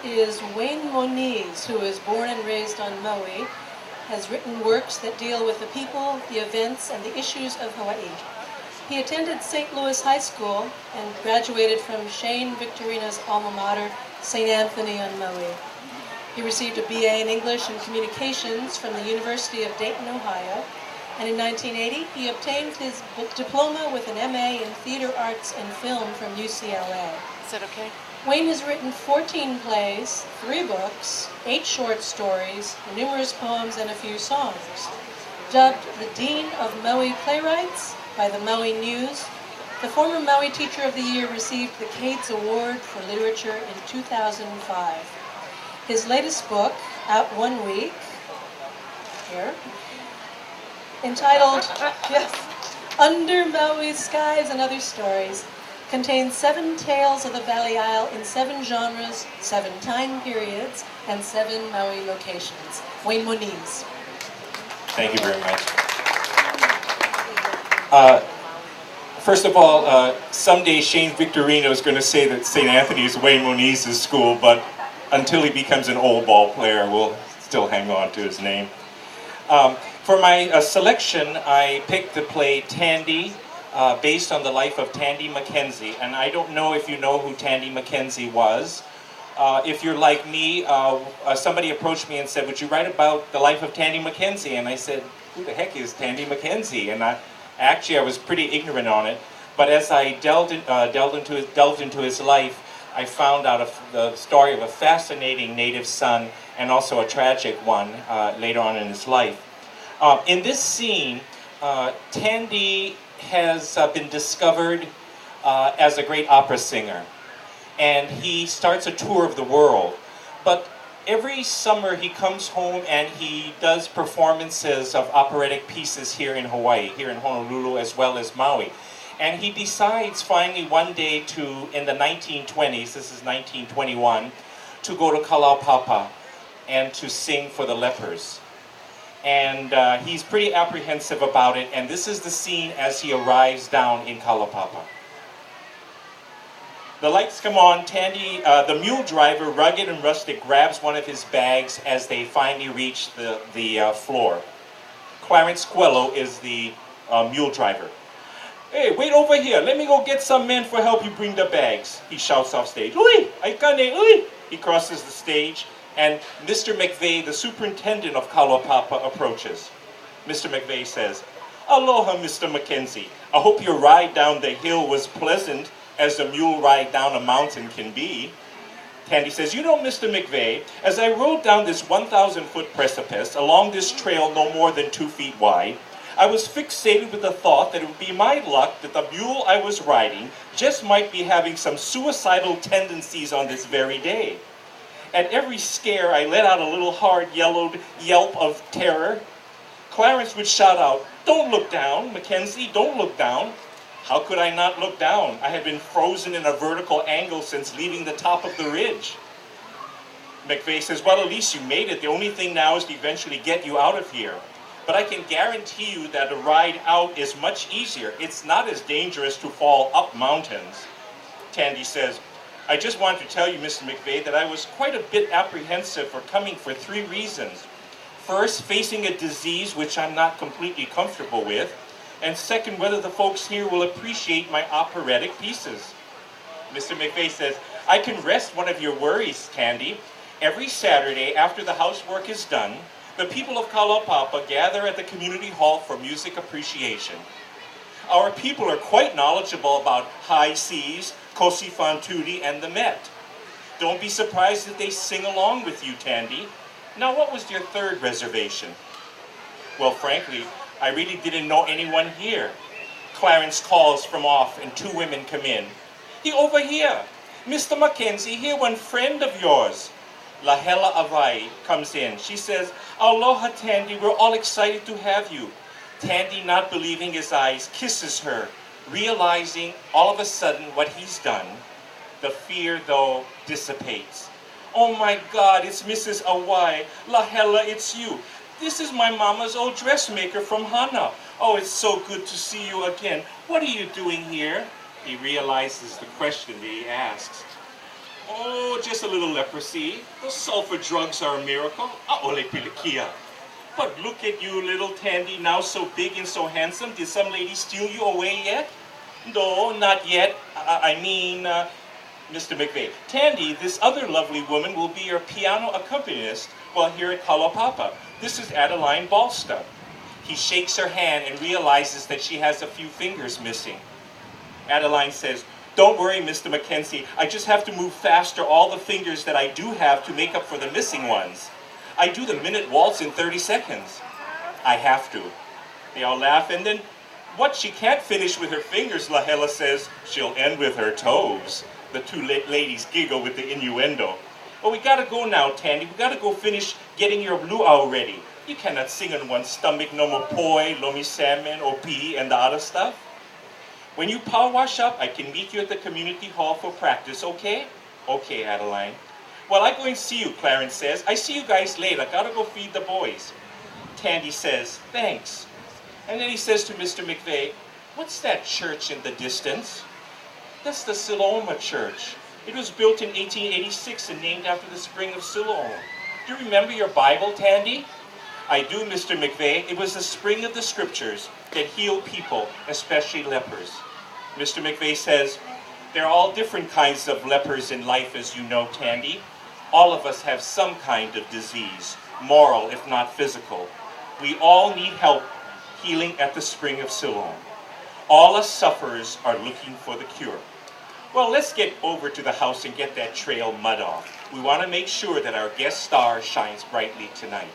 is Wayne Moniz, who is born and raised on Maui, has written works that deal with the people, the events, and the issues of Hawaii. He attended St. Louis High School and graduated from Shane Victorino's alma mater, St. Anthony on Maui. He received a BA in English and Communications from the University of Dayton, Ohio, and in 1980 he obtained his diploma with an MA in Theater Arts and Film from UCLA. Is that okay? Wayne has written 14 plays, 3 books, 8 short stories, numerous poems, and a few songs. Dubbed the Dean of Maui Playwrights by the Maui News, the former Maui Teacher of the Year received the Cades Award for Literature in 2005. His latest book, out 1 week, here, entitled Under Maui Skies and Other Stories, contains 7 tales of the Valley Isle in 7 genres, 7 time periods, and 7 Maui locations. Wayne Moniz. Thank you very much. First of all, someday Shane Victorino is going to say that St. Anthony is Wayne Moniz's school, but until he becomes an old ball player, we'll still hang on to his name. For my selection, I picked the play Tandy, based on the life of Tandy Mackenzie. And I don't know if you know who Tandy Mackenzie was. If you're like me, somebody approached me and said, would you write about the life of Tandy Mackenzie? And I said, who the heck is Tandy Mackenzie? And I was pretty ignorant on it. But as I delved into his life, I found out the story of a fascinating native son and also a tragic one later on in his life. In this scene, Tandy has been discovered as a great opera singer, and he starts a tour of the world. But every summer he comes home and he does performances of operatic pieces here in Hawaii, here in Honolulu as well as Maui. And he decides finally one day to, in the 1920s, this is 1921, to go to Kalaupapa and to sing for the lepers. And he's pretty apprehensive about it, and this is the scene as he arrives down in Kalaupapa. The lights come on. Tandy, the mule driver, rugged and rustic, grabs one of his bags as they finally reach the floor. Clarence Quello is the mule driver. Hey, wait over here. Let me go get some men for help you bring the bags. He shouts off stage. Ui, aikane, ui. He crosses the stage, and Mr. McVeigh, the superintendent of Kalaupapa, approaches. Mr. McVeigh says, Aloha, Mr. Mackenzie. I hope your ride down the hill was pleasant as a mule ride down a mountain can be. Tandy says, you know, Mr. McVeigh, as I rode down this 1,000-foot precipice along this trail no more than 2 feet wide, I was fixated with the thought that it would be my luck that the mule I was riding just might be having some suicidal tendencies on this very day. At every scare, I let out a little hard yelp of terror. Clarence would shout out, don't look down, Mackenzie, don't look down. How could I not look down? I had been frozen in a vertical angle since leaving the top of the ridge. McVeigh says, well, at least you made it. The only thing now is to eventually get you out of here. But I can guarantee you that a ride out is much easier. It's not as dangerous to fall up mountains. Tandy says, I just wanted to tell you, Mr. McVeigh, that I was quite a bit apprehensive for coming for 3 reasons. First, facing a disease which I'm not completely comfortable with. And second, whether the folks here will appreciate my operatic pieces. Mr. McVeigh says, I can rest one of your worries, Tandy. Every Saturday after the housework is done, the people of Kalaupapa gather at the community hall for music appreciation. Our people are quite knowledgeable about high seas, Kosi Fantudi, and the Met. Don't be surprised if they sing along with you, Tandy. Now, what was your 3rd reservation? Well, frankly, I really didn't know anyone here. Clarence calls from off and 2 women come in. He over here. Mr. Mackenzie, here, one friend of yours. Lahela Avai comes in. She says, Aloha, Tandy, we're all excited to have you. Tandy, not believing his eyes, kisses her, realizing all of a sudden what he's done. The fear, though, dissipates. Oh my God, it's Mrs. Awai. Lahela, it's you. This is my mama's old dressmaker from Hana. Oh, it's so good to see you again. What are you doing here? He realizes the question that he asks. Oh, just a little leprosy. Those sulfur drugs are a miracle. Ole pilikia. But look at you, little Tandy, now so big and so handsome. Did some lady steal you away yet? No, not yet. I mean, Mr. McVeigh. Tandy, this other lovely woman will be your piano accompanist while here at Kalapapa. This is Adeline Balsta. He shakes her hand and realizes that she has a few fingers missing. Adeline says, "Don't worry, Mr. Mackenzie. I just have to move faster all the fingers that I do have to make up for the missing ones. I do the minute waltz in 30 seconds. I have to." They all laugh, and then, what she can't finish with her fingers, Lahela says, she'll end with her toes. The two ladies giggle with the innuendo. "Well, we gotta go now, Tandy. We gotta go finish getting your luau ready. You cannot sing on one stomach, no more poi, lomi salmon, opi, and the other stuff. When you power wash up, I can meet you at the community hall for practice, okay?" "Okay, Adeline." "Well, I go and see you," Clarence says. "I see you guys later. Gotta go feed the boys." Tandy says, "Thanks." And then he says to Mr. McVeigh, "What's that church in the distance?" "That's the Siloam Church. It was built in 1886 and named after the spring of Siloam. Do you remember your Bible, Tandy?" "I do, Mr. McVeigh. It was the spring of the scriptures that healed people, especially lepers." Mr. McVeigh says, "There are all different kinds of lepers in life, as you know, Tandy. All of us have some kind of disease, moral if not physical. We all need help healing at the spring of Siloam. All us sufferers are looking for the cure." Well, let's get over to the house and get that trail mud off. We want to make sure that our guest star shines brightly tonight.